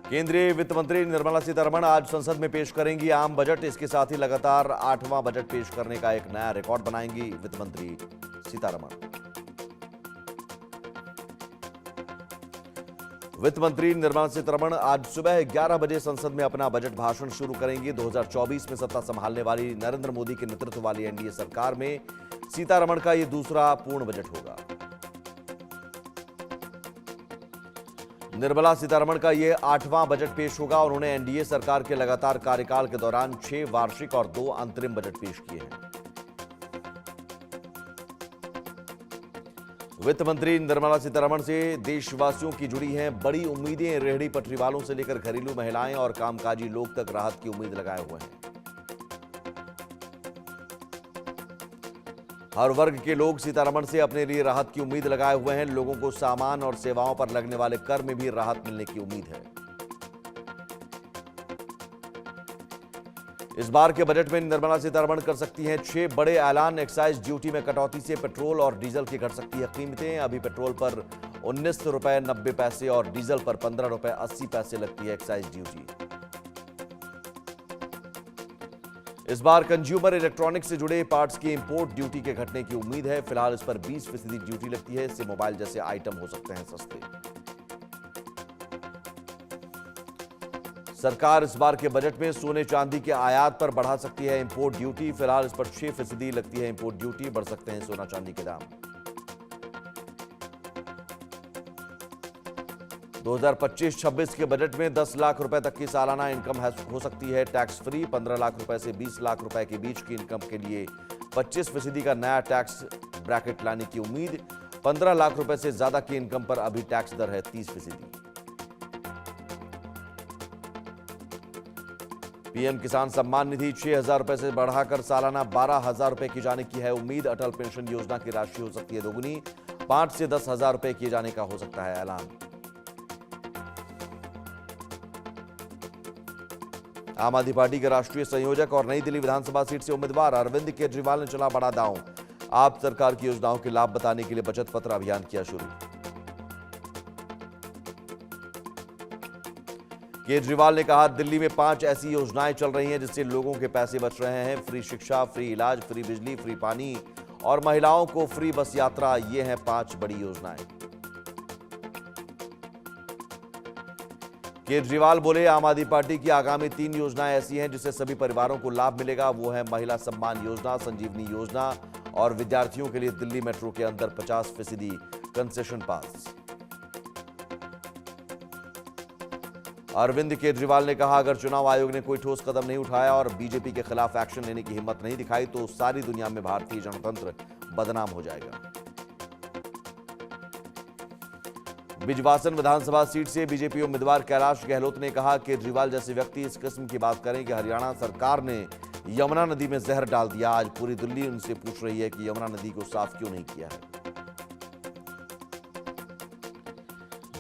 केंद्रीय वित्त मंत्री निर्मला सीतारमण आज संसद में पेश करेंगी आम बजट। इसके साथ ही लगातार 8वां बजट पेश करने का एक नया रिकॉर्ड बनाएंगी वित्त मंत्री सीतारमण। वित्त मंत्री निर्मला सीतारमण आज सुबह 11 बजे संसद में अपना बजट भाषण शुरू करेंगी। 2024 में सत्ता संभालने वाली नरेंद्र मोदी के नेतृत्व वाली एनडीए सरकार में सीतारमण का यह दूसरा पूर्ण बजट होगा। निर्मला सीतारमण का यह 8वां बजट पेश होगा। उन्होंने एनडीए सरकार के लगातार कार्यकाल के दौरान 6 वार्षिक और 2 अंतरिम बजट पेश किए हैं। वित्त मंत्री निर्मला सीतारमण से देशवासियों की जुड़ी हैं बड़ी उम्मीदें। रेहड़ी पटरी वालों से लेकर घरेलू महिलाएं और कामकाजी लोग तक राहत की उम्मीद लगाए हुए हैं। हर वर्ग के लोग सीतारमण से अपने लिए राहत की उम्मीद लगाए हुए हैं। लोगों को सामान और सेवाओं पर लगने वाले कर में भी राहत मिलने की उम्मीद है। इस बार के बजट में निर्मला सीतारमण कर सकती हैं 6 बड़े ऐलान। एक्साइज ड्यूटी में कटौती से पेट्रोल और डीजल की घट सकती है कीमतें। अभी पेट्रोल पर 19 रुपए 90 पैसे और डीजल पर 15 रुपए 80 पैसे लगती है एक्साइज ड्यूटी। इस बार कंज्यूमर इलेक्ट्रॉनिक्स से जुड़े पार्ट्स की इंपोर्ट ड्यूटी के घटने की उम्मीद है। फिलहाल इस पर 20% ड्यूटी लगती है। इससे मोबाइल जैसे आइटम हो सकते हैं सस्ते। सरकार इस बार के बजट में सोने चांदी के आयात पर बढ़ा सकती है इंपोर्ट ड्यूटी। फिलहाल इस पर 6% लगती है इंपोर्ट ड्यूटी। बढ़ सकते हैं सोना चांदी के दाम। 2025-26 के बजट में 10 लाख रुपए तक की सालाना इनकम हो सकती है टैक्स फ्री। 15 लाख रुपए से 20 लाख रुपए के बीच की इनकम के लिए 25% का नया टैक्स ब्रैकेट लाने की उम्मीद। 15 लाख रुपए से ज्यादा की इनकम पर अभी टैक्स दर है 30%। पीएम किसान सम्मान निधि 6,000 रुपए से बढ़ाकर सालाना 12,000 रुपए की जाने की है उम्मीद। अटल पेंशन योजना की राशि हो सकती है दोगुनी। 5 से 10,000 रुपए किए जाने का हो सकता है ऐलान। आम आदमी पार्टी के राष्ट्रीय संयोजक और नई दिल्ली विधानसभा सीट से उम्मीदवार अरविंद केजरीवाल ने चला बड़ा दांव। आप सरकार की योजनाओं के लाभ बताने के लिए बचत पत्र अभियान किया शुरू। केजरीवाल ने कहा दिल्ली में 5 ऐसी योजनाएं चल रही हैं जिससे लोगों के पैसे बच रहे हैं। फ्री शिक्षा, फ्री इलाज, फ्री बिजली, फ्री पानी और महिलाओं को फ्री बस यात्रा। ये हैं 5 बड़ी योजनाएं। केजरीवाल बोले आम आदमी पार्टी की आगामी 3 योजनाएं ऐसी हैं जिससे सभी परिवारों को लाभ मिलेगा। वो है महिला सम्मान योजना, संजीवनी योजना और विद्यार्थियों के लिए दिल्ली मेट्रो के अंदर 50% कंसेशन पास। अरविंद केजरीवाल ने कहा अगर चुनाव आयोग ने कोई ठोस कदम नहीं उठाया और बीजेपी के खिलाफ एक्शन लेने की हिम्मत नहीं दिखाई तो सारी दुनिया में भारतीय जनतंत्र बदनाम हो जाएगा। बिजवासन विधानसभा सीट से बीजेपी उम्मीदवार कैलाश गहलोत ने कहा केजरीवाल जैसे व्यक्ति इस किस्म की बात करें कि हरियाणा सरकार ने यमुना नदी में जहर डाल दिया। आज पूरी दिल्ली उनसे पूछ रही है कि यमुना नदी को साफ क्यों नहीं किया है।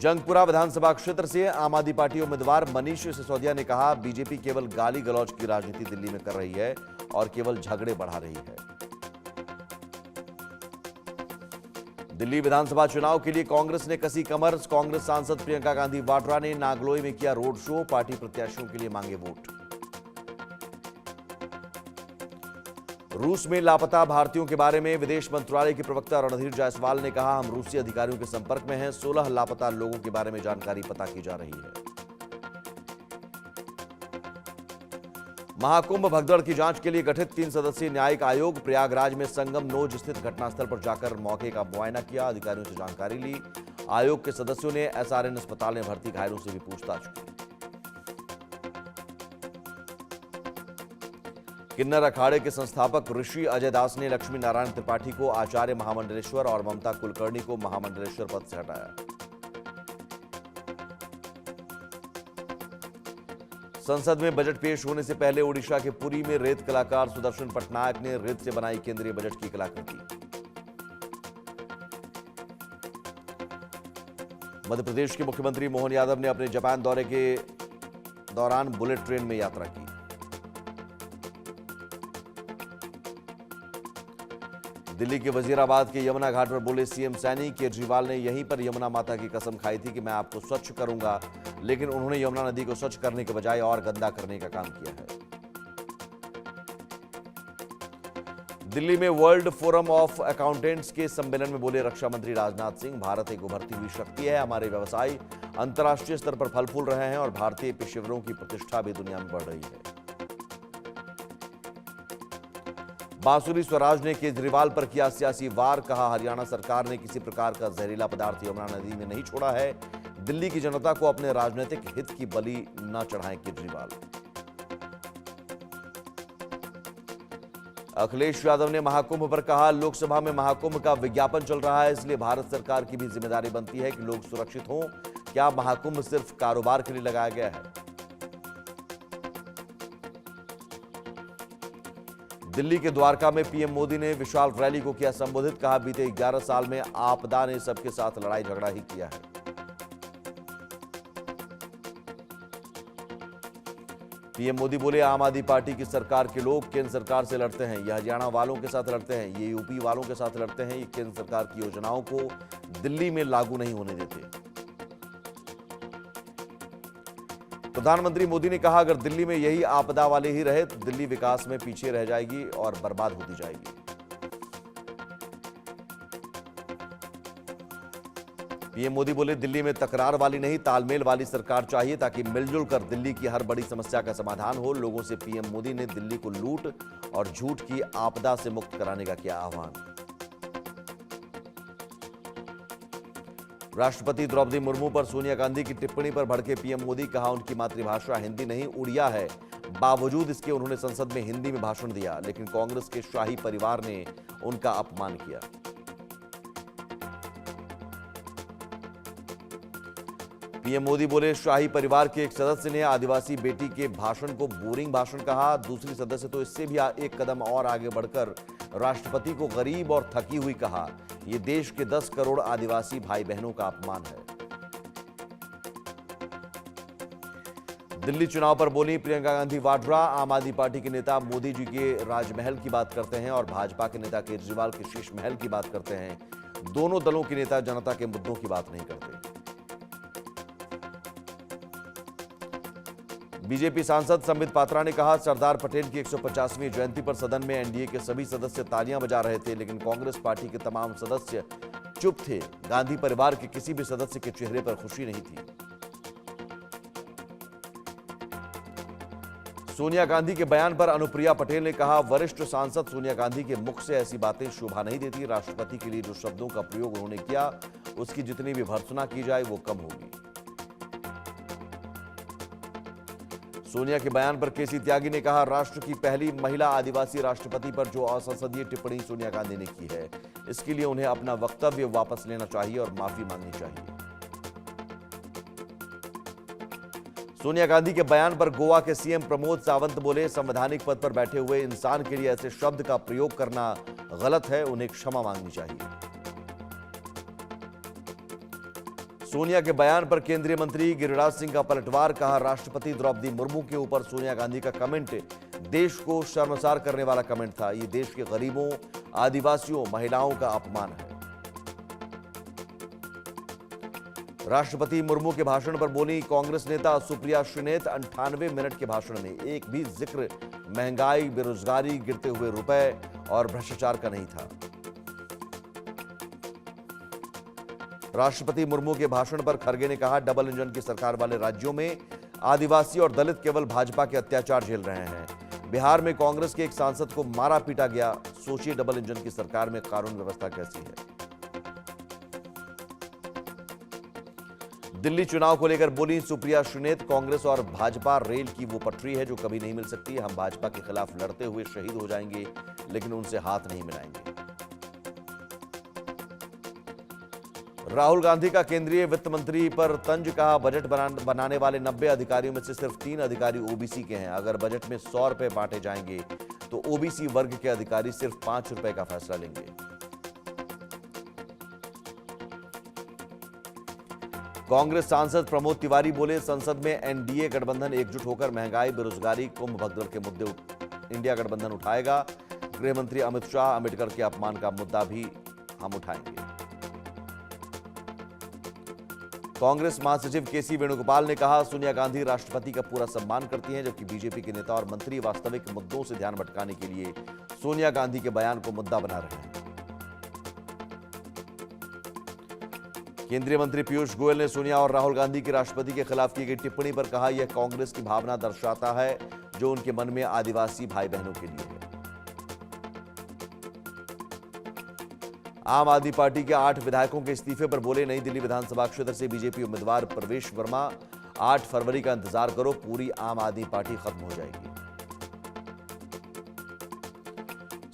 जंगपुरा विधानसभा क्षेत्र से आम आदमी पार्टी उम्मीदवार मनीष सिसोदिया ने कहा बीजेपी केवल गाली गलौज की राजनीति दिल्ली में कर रही है और केवल झगड़े बढ़ा रही है। दिल्ली विधानसभा चुनाव के लिए कांग्रेस ने कसी कमर। कांग्रेस सांसद प्रियंका गांधी वाड्रा ने नागलोई में किया रोड शो। पार्टी प्रत्याशियों के लिए मांगे वोट। रूस में लापता भारतीयों के बारे में विदेश मंत्रालय के प्रवक्ता रणधीर जायसवाल ने कहा हम रूसी अधिकारियों के संपर्क में हैं। 16 लापता लोगों के बारे में जानकारी पता की जा रही है। महाकुंभ भगदड़ की जांच के लिए गठित 3 सदस्यीय न्यायिक आयोग प्रयागराज में संगम नोज स्थित घटनास्थल पर जाकर मौके का मुआयना किया। अधिकारियों से जानकारी ली। आयोग के सदस्यों ने एसआरएन अस्पताल में भर्ती घायलों से भी पूछताछ की। किन्नर अखाड़े के संस्थापक ऋषि अजय दास ने लक्ष्मी नारायण त्रिपाठी को आचार्य महामंडलेश्वर और ममता कुलकर्णी को महामंडलेश्वर पद से हटाया। संसद में बजट पेश होने से पहले ओडिशा के पुरी में रेत कलाकार सुदर्शन पटनायक ने रेत से बनाई केंद्रीय बजट की कलाकृति। मध्य प्रदेश के मुख्यमंत्री मोहन यादव ने अपने जापान दौरे के दौरान बुलेट ट्रेन में यात्रा की। दिल्ली के वजीराबाद के यमुना घाट पर बोले सीएम सैनी, केजरीवाल ने यहीं पर यमुना माता की कसम खाई थी कि मैं आपको स्वच्छ करूंगा, लेकिन उन्होंने यमुना नदी को स्वच्छ करने के बजाय और गंदा करने का काम किया है। दिल्ली में वर्ल्ड फोरम ऑफ अकाउंटेंट्स के सम्मेलन में बोले रक्षा मंत्री राजनाथ सिंह, भारत एक उभरती हुई शक्ति है, हमारे व्यवसाय अंतर्राष्ट्रीय स्तर पर फल फूल रहे हैं और भारतीय पेशेवरों की प्रतिष्ठा भी दुनिया में बढ़ रही है। बांसुरी स्वराज ने केजरीवाल पर किया सियासी वार, कहा हरियाणा सरकार ने किसी प्रकार का जहरीला पदार्थ यमुना नदी में नहीं छोड़ा है, दिल्ली की जनता को अपने राजनीतिक हित की बलि न चढ़ाएं केजरीवाल। अखिलेश यादव ने महाकुंभ पर कहा, लोकसभा में महाकुंभ का विज्ञापन चल रहा है, इसलिए भारत सरकार की भी जिम्मेदारी बनती है कि लोग सुरक्षित हों। क्या महाकुंभ सिर्फ कारोबार के लिए लगाया गया है? दिल्ली के द्वारका में पीएम मोदी ने विशाल रैली को किया संबोधित, कहा बीते 11 साल में आपदा ने सबके साथ लड़ाई झगड़ा ही किया है। पीएम मोदी बोले, आम आदमी पार्टी की सरकार के लोग केंद्र सरकार से लड़ते हैं, ये हरियाणा वालों के साथ लड़ते हैं, ये यूपी वालों के साथ लड़ते हैं, ये केंद्र सरकार की योजनाओं को दिल्ली में लागू नहीं होने देते। प्रधानमंत्री मोदी ने कहा, अगर दिल्ली में यही आपदा वाले ही रहे तो दिल्ली विकास में पीछे रह जाएगी और बर्बाद होती जाएगी। पीएम मोदी बोले, दिल्ली में तकरार वाली नहीं तालमेल वाली सरकार चाहिए, ताकि मिलजुल कर दिल्ली की हर बड़ी समस्या का समाधान हो। लोगों से पीएम मोदी ने दिल्ली को लूट और झूठ की आपदा से मुक्त कराने का किया आह्वान। राष्ट्रपति द्रौपदी मुर्मू पर सोनिया गांधी की टिप्पणी पर भड़के पीएम मोदी, कहा उनकी मातृभाषा हिंदी नहीं उड़िया है, बावजूद इसके उन्होंने संसद में हिंदी में भाषण दिया, लेकिन कांग्रेस के शाही परिवार ने उनका अपमान किया। पीएम मोदी बोले, शाही परिवार के एक सदस्य ने आदिवासी बेटी के भाषण को बोरिंग भाषण कहा, दूसरी सदस्य तो इससे भी एक कदम और आगे बढ़कर राष्ट्रपति को गरीब और थकी हुई कहा। यह देश के 10 करोड़ आदिवासी भाई बहनों का अपमान है। दिल्ली चुनाव पर बोली प्रियंका गांधी वाड्रा, आम आदमी पार्टी के नेता मोदी जी के राजमहल की बात करते हैं और भाजपा के नेता केजरीवाल के शीश महल की बात करते हैं। दोनों दलों के नेता जनता के मुद्दों की बात नहीं करते। बीजेपी सांसद संबित पात्रा ने कहा, सरदार पटेल की 150वीं जयंती पर सदन में एनडीए के सभी सदस्य तालियां बजा रहे थे, लेकिन कांग्रेस पार्टी के तमाम सदस्य चुप थे। गांधी परिवार के किसी भी सदस्य के चेहरे पर खुशी नहीं थी। सोनिया गांधी के बयान पर अनुप्रिया पटेल ने कहा, वरिष्ठ सांसद सोनिया गांधी के मुख से ऐसी बातें शोभा नहीं देती। राष्ट्रपति के लिए जो शब्दों का प्रयोग उन्होंने किया, उसकी जितनी भी भर्त्सना की जाए वो कम होगी। सोनिया के बयान पर केसी त्यागी ने कहा, राष्ट्र की पहली महिला आदिवासी राष्ट्रपति पर जो असंसदीय टिप्पणी सोनिया गांधी ने की है, इसके लिए उन्हें अपना वक्तव्य वापस लेना चाहिए और माफी मांगनी चाहिए। सोनिया गांधी के बयान पर गोवा के सीएम प्रमोद सावंत बोले, संवैधानिक पद पर बैठे हुए इंसान के लिए ऐसे शब्द का प्रयोग करना गलत है, उन्हें क्षमा मांगनी चाहिए। सोनिया के बयान पर केंद्रीय मंत्री गिरिराज सिंह का पलटवार, कहा राष्ट्रपति द्रौपदी मुर्मू के ऊपर सोनिया गांधी का कमेंट देश को शर्मसार करने वाला कमेंट था। ये देश के गरीबों, आदिवासियों, महिलाओं का अपमान है। राष्ट्रपति मुर्मू के भाषण पर बोली कांग्रेस नेता सुप्रिया श्रीनेत, 98 मिनट के भाषण में एक भी जिक्र महंगाई, बेरोजगारी, गिरते हुए रुपए और भ्रष्टाचार का नहीं था। राष्ट्रपति मुर्मू के भाषण पर खरगे ने कहा, डबल इंजन की सरकार वाले राज्यों में आदिवासी और दलित केवल भाजपा के अत्याचार झेल रहे हैं। बिहार में कांग्रेस के एक सांसद को मारा पीटा गया। सोचिए डबल इंजन की सरकार में कानून व्यवस्था कैसी है। दिल्ली चुनाव को लेकर बोली सुप्रिया श्रीनेत, कांग्रेस और भाजपा रेल की वो पटरी है जो कभी नहीं मिल सकती। हम भाजपा के खिलाफ लड़ते हुए शहीद हो जाएंगे, लेकिन उनसे हाथ नहीं मिलाएंगे। राहुल गांधी का केंद्रीय वित्त मंत्री पर तंज, कहा बजट बनाने वाले 90 अधिकारियों में से सिर्फ 3 अधिकारी ओबीसी के हैं। अगर बजट में 100 रुपए बांटे जाएंगे तो ओबीसी वर्ग के अधिकारी सिर्फ 5 रुपए का फैसला लेंगे। कांग्रेस सांसद प्रमोद तिवारी बोले, संसद में एनडीए गठबंधन एकजुट होकर महंगाई, बेरोजगारी, कुंभ भगदड़ के मुद्दे इंडिया गठबंधन उठाएगा। गृह मंत्री अमित शाह अंबेडकर के अपमान का मुद्दा भी हम उठाएंगे। कांग्रेस महासचिव केसी वेणुगोपाल ने कहा, सोनिया गांधी राष्ट्रपति का पूरा सम्मान करती हैं, जबकि बीजेपी के नेता और मंत्री वास्तविक मुद्दों से ध्यान भटकाने के लिए सोनिया गांधी के बयान को मुद्दा बना रहे हैं। केंद्रीय मंत्री पीयूष गोयल ने सोनिया और राहुल गांधी की राष्ट्रपति के खिलाफ की गई टिप्पणी पर कहा, यह कांग्रेस की भावना दर्शाता है जो उनके मन में आदिवासी भाई बहनों के लिए है। आम आदमी पार्टी के 8 विधायकों के इस्तीफे पर बोले, नई दिल्ली विधानसभा क्षेत्र से बीजेपी उम्मीदवार प्रवेश वर्मा, 8 फरवरी का इंतजार करो, पूरी आम आदमी पार्टी खत्म हो जाएगी।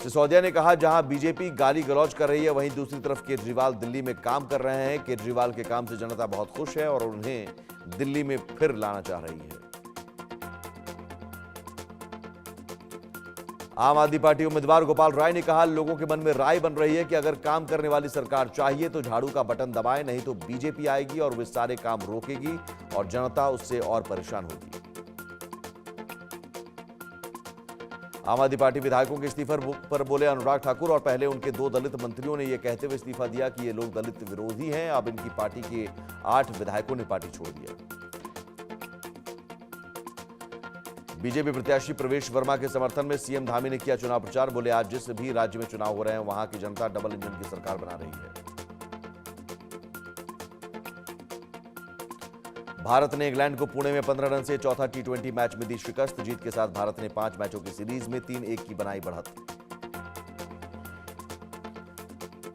सिसोदिया ने कहा, जहां बीजेपी गाली गलौज कर रही है, वहीं दूसरी तरफ केजरीवाल दिल्ली में काम कर रहे हैं। केजरीवाल के काम से जनता बहुत खुश है और उन्हें दिल्ली में फिर लाना चाह रही है। आम आदमी पार्टी उम्मीदवार गोपाल राय ने कहा, लोगों के मन में राय बन रही है कि अगर काम करने वाली सरकार चाहिए तो झाड़ू का बटन दबाएं, नहीं तो बीजेपी आएगी और वे सारे काम रोकेगी और जनता उससे और परेशान होगी। आम आदमी पार्टी विधायकों के इस्तीफे पर बोले अनुराग ठाकुर, और पहले उनके 2 दलित मंत्रियों ने यह कहते हुए इस्तीफा दिया कि ये लोग दलित विरोधी हैं। अब इनकी पार्टी के 8 विधायकों ने पार्टी छोड़ दिया। बीजेपी प्रत्याशी प्रवेश वर्मा के समर्थन में सीएम धामी ने किया चुनाव प्रचार। बोले, आज जिस भी राज्य में चुनाव हो रहे हैं, वहां की जनता डबल इंजन की सरकार बना रही है। भारत ने इंग्लैंड को पुणे में 15 रन से चौथा T20 मैच में दी शिकस्त। जीत के साथ भारत ने 5 मैचों की सीरीज में 3-1 की बनाई बढ़त।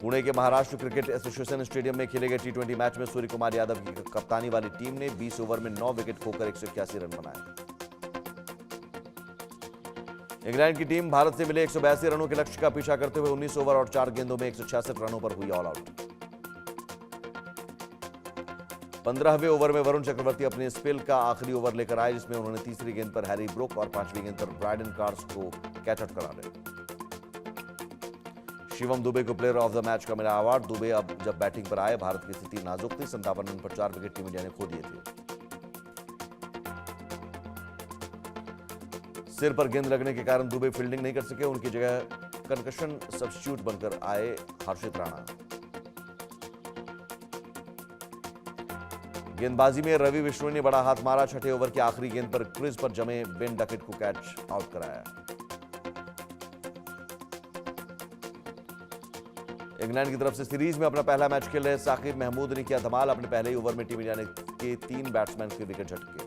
पुणे के महाराष्ट्र क्रिकेट एसोसिएशन स्टेडियम में खेले गए T20 मैच में सूर्य कुमार यादव की कप्तानी वाली टीम ने 20 ओवर में 9 विकेट खोकर 181 रन बनाए। इंग्लैंड की टीम भारत से मिले 182 रनों के लक्ष्य का पीछा करते हुए 19 ओवर और 4 गेंदों में 166 रनों पर हुई ऑल आउट। 15वें ओवर में वरुण चक्रवर्ती अपने स्पेल का आखिरी ओवर लेकर आए, जिसमें उन्होंने तीसरी गेंद पर हैरी ब्रुक और 5वीं गेंद पर ब्रायडन कार्स को कैच आउट करा दिया। शिवम दुबे को प्लेयर ऑफ द मैच का मिला अवार्ड। दुबे अब जब बैटिंग पर आए, भारत की स्थिति नाजुक थी। 57 रन पर 4 विकेट टीम इंडिया ने खो दिए थे। सिर पर गेंद लगने के कारण दुबे फील्डिंग नहीं कर सके। उनकी जगह कंकशन सब्स्टिट्यूट बनकर आए हर्षित राणा। गेंदबाजी में रवि विष्णु ने बड़ा हाथ मारा। 6ठे ओवर की आखिरी गेंद पर क्रीज पर जमे बेन डकेट को कैच आउट कराया। इंग्लैंड की तरफ से सीरीज में अपना पहला मैच खेल रहे साकिब महमूद ने किया धमाल। अपने पहले ही ओवर में टीम इंडिया के 3 बैट्समैन के विकेट झटके।